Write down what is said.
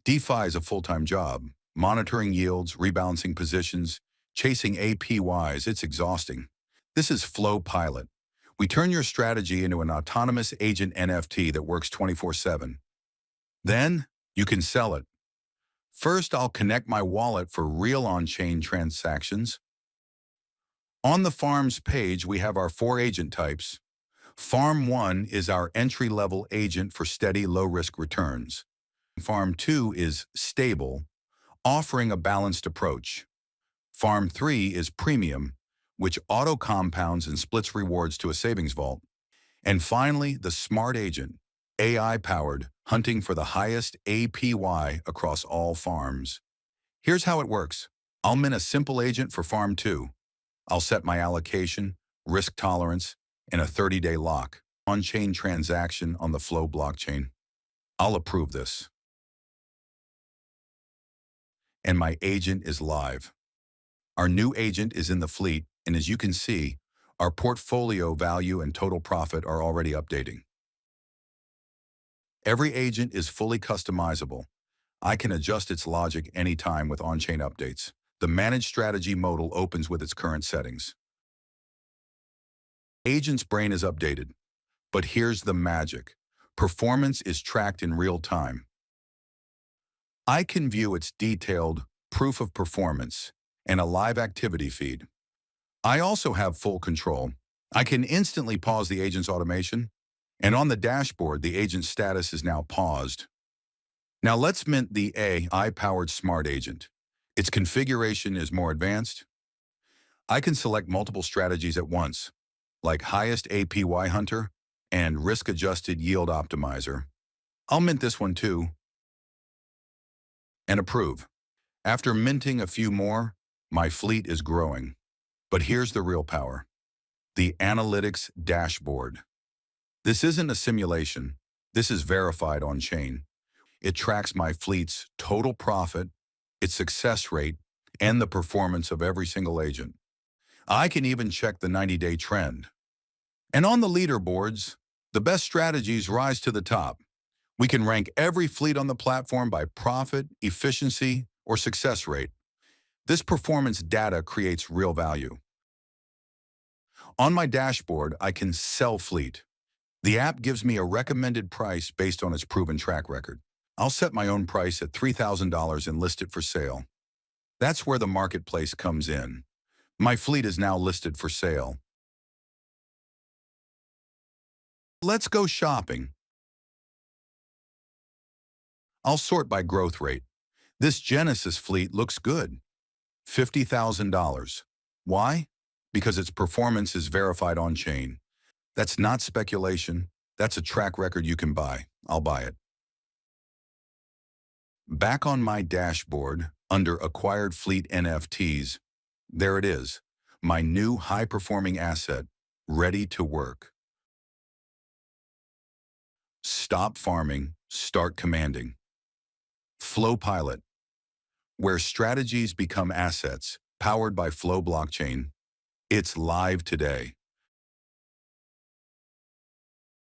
DeFi is a full-time job. Monitoring yields, rebalancing positions, chasing APYs, it's exhausting. This is Flow Pilot. We turn your strategy into an autonomous agent NFT that works 24/7. Then, you can sell it. First, I'll connect my wallet for real on-chain transactions. On the Farms page, we have our 4 agent types. Farm 1 is our entry-level agent for steady, low-risk returns. Farm 2 is stable, offering a balanced approach. Farm 3 is premium, which auto-compounds and splits rewards to a savings vault. And finally, the Smart Agent, AI-powered, hunting for the highest APY across all farms. Here's how it works. I'll mint a simple agent for Farm 2. I'll set my allocation, risk tolerance, and a 30-day lock. On-chain transaction on the Flow blockchain. I'll approve this. And my agent is live. Our new agent is in the fleet, and as you can see, our portfolio value and total profit are already updating. Every agent is fully customizable. I can adjust its logic anytime with on-chain updates. The Managed Strategy modal opens with its current settings. Agent's brain is updated, but here's the magic. Performance is tracked in real time. I can view its detailed proof of performance and a live activity feed. I also have full control. I can instantly pause the agent's automation, and on the dashboard, the agent's status is now paused. Now let's mint the AI-powered Smart Agent. Its configuration is more advanced. I can select multiple strategies at once, like highest APY hunter and risk-adjusted yield optimizer. I'll mint this one too, and approve. After minting a few more, my fleet is growing. But here's the real power. The analytics dashboard. This isn't a simulation. This is verified on-chain. It tracks my fleet's total profit, its success rate, and the performance of every single agent. I can even check the 90-day trend. And on the leaderboards, the best strategies rise to the top. We can rank every fleet on the platform by profit, efficiency, or success rate. This performance data creates real value. On my dashboard, I can sell fleet. The app gives me a recommended price based on its proven track record. I'll set my own price at $3,000 and list it for sale. That's where the marketplace comes in. My fleet is now listed for sale. Let's go shopping. I'll sort by growth rate. This Genesis fleet looks good. $50,000. Why? Because its performance is verified on-chain. That's not speculation. That's a track record you can buy. I'll buy it. Back on my dashboard, under Acquired Fleet NFTs, there it is, my new high-performing asset, ready to work. Stop farming, start commanding. Flow Pilot, where strategies become assets, powered by Flow blockchain. It's live today.